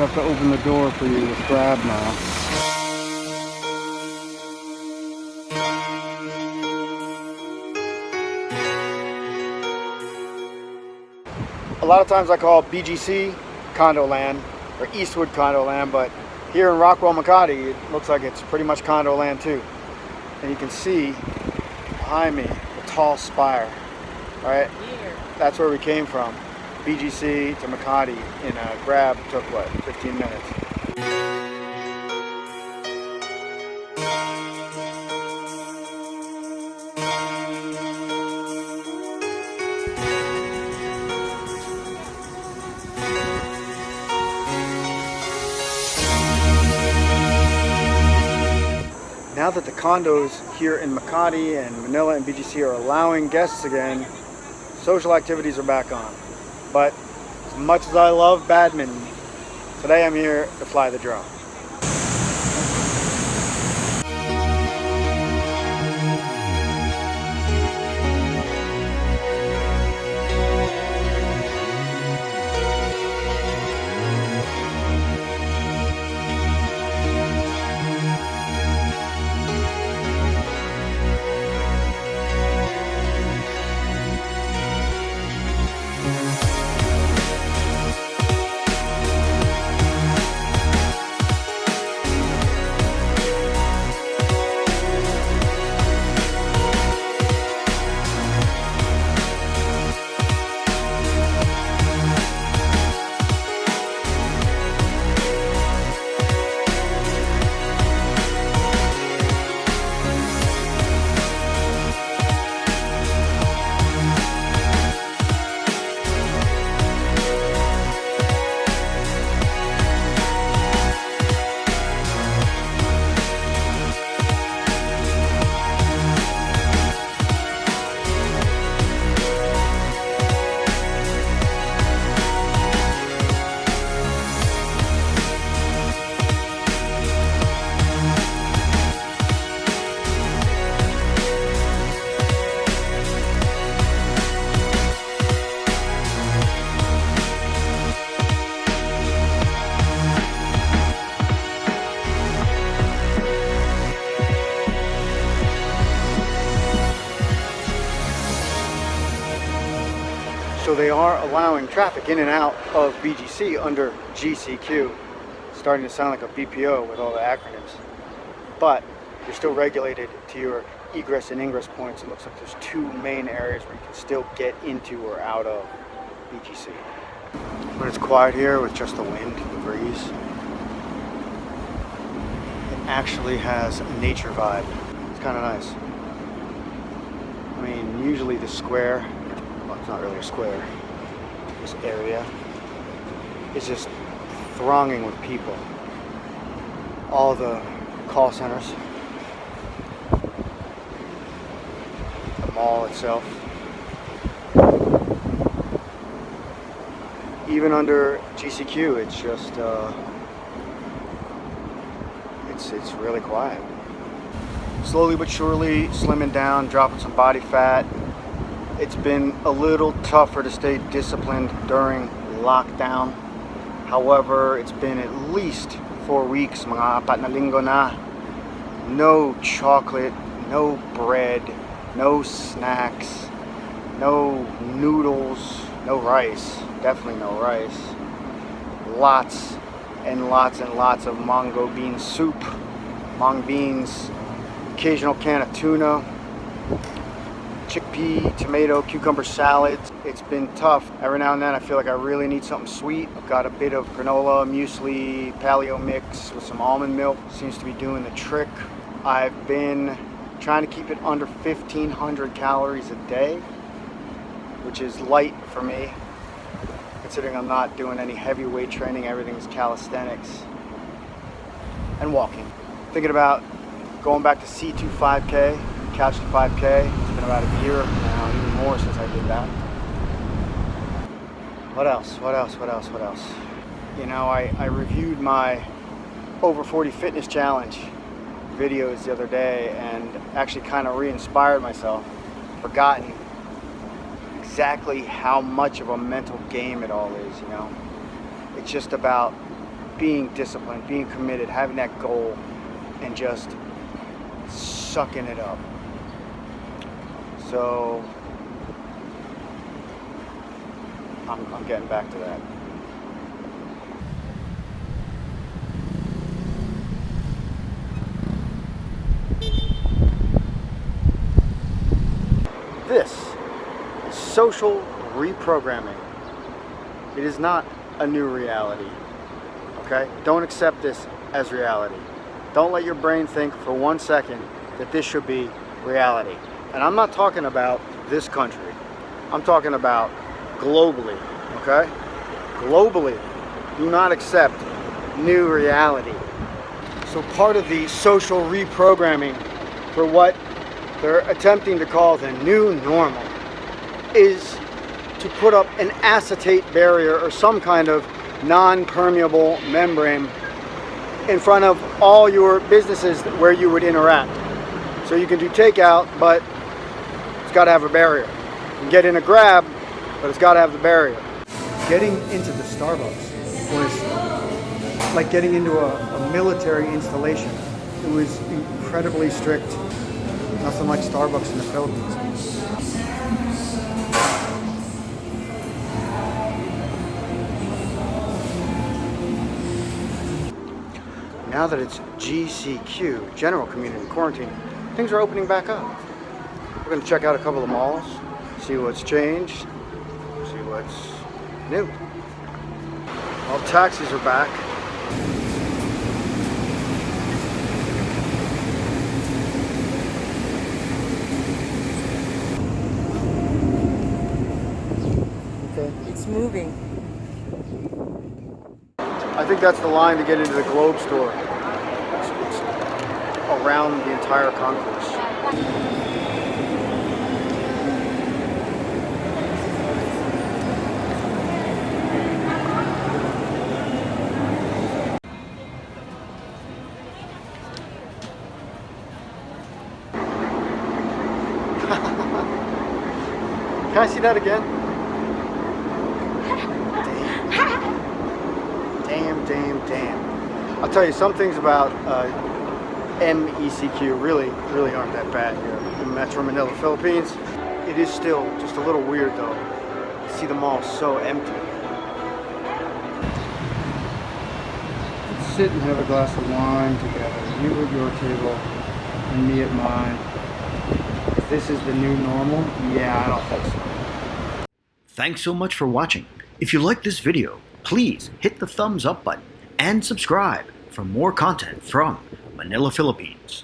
have to open the door for you with Grab now. A lot of times I call BGC condo land or Eastwood condo land, but here in Rockwell Makati it looks like it's pretty much condo land too. And you can see behind me the tall spire. Alright? That's where we came from. BGC to Makati in a Grab took what, 15 minutes. Now that the condos here in Makati and Manila and BGC are allowing guests again, social activities are back on. But as much as I love badminton, today I'm here to fly the drone. So they are allowing traffic in and out of BGC under GCQ. Starting to sound like a BPO with all the acronyms. But you're still regulated to your egress and ingress points. It looks like there's two main areas where you can still get into or out of BGC. But it's quiet here with just the wind, the breeze. It actually has a nature vibe. It's kind of nice. I mean, usually the square, well, it's not really a square, this area is just thronging with people. All the call centers, the mall itself, even under GCQ, it's just it's really quiet. Slowly but surely slimming down, dropping some body fat. It's been a little tougher to stay disciplined during lockdown. However, it's been at least 4 weeks, mga apat na linggo na. No chocolate, no bread, no snacks, no noodles, no rice. Definitely no rice. Lots and lots and lots of mango bean soup, mung beans, occasional can of tuna, chickpea, tomato, cucumber salads. It's been tough. Every now and then I feel like I really need something sweet. I've got a bit of granola, muesli, paleo mix with some almond milk. Seems to be doing the trick. I've been trying to keep it under 1,500 calories a day, which is light for me, considering I'm not doing any heavy weight training. Everything's calisthenics and walking. Thinking about going back to C2 5K, couch to 5K. It's been about a year now, even more since I did that. What else? You know, I reviewed my over 40 fitness challenge videos the other day and actually kind of re-inspired myself. Forgotten exactly how much of a mental game it all is, you know. It's just about being disciplined, being committed, having that goal, and just sucking it up. So I'm getting back to that. This is social reprogramming. It is not a new reality, okay? Don't accept this as reality. Don't let your brain think for 1 second that this should be reality. And I'm not talking about this country. I'm talking about globally, okay? Globally, do not accept new reality. So part of the social reprogramming for what they're attempting to call the new normal is to put up an acetate barrier or some kind of non-permeable membrane in front of all your businesses where you would interact. So you can do takeout, but it's got to have a barrier. You can get in a grab, but it's got to have the barrier. Getting into the Starbucks was like getting into a military installation. It was incredibly strict. Nothing like Starbucks in the Philippines. Now that it's GCQ, General Community Quarantine, things are opening back up. We're going to check out a couple of malls, see what's changed, see what's new. All taxis are back. It's moving. I think that's the line to get into the Globe store. It's around the entire concourse. Can I see that again? Damn. I'll tell you, some things about MECQ really aren't that bad here in Metro Manila, Philippines. It is still just a little weird though. You see the mall so empty. Let's sit and have a glass of wine together. You at your table and me at mine. If this is the new normal, yeah, I don't think so. Thanks so much for watching. If you like this video, please hit the thumbs up button and subscribe for more content from Manila, Philippines.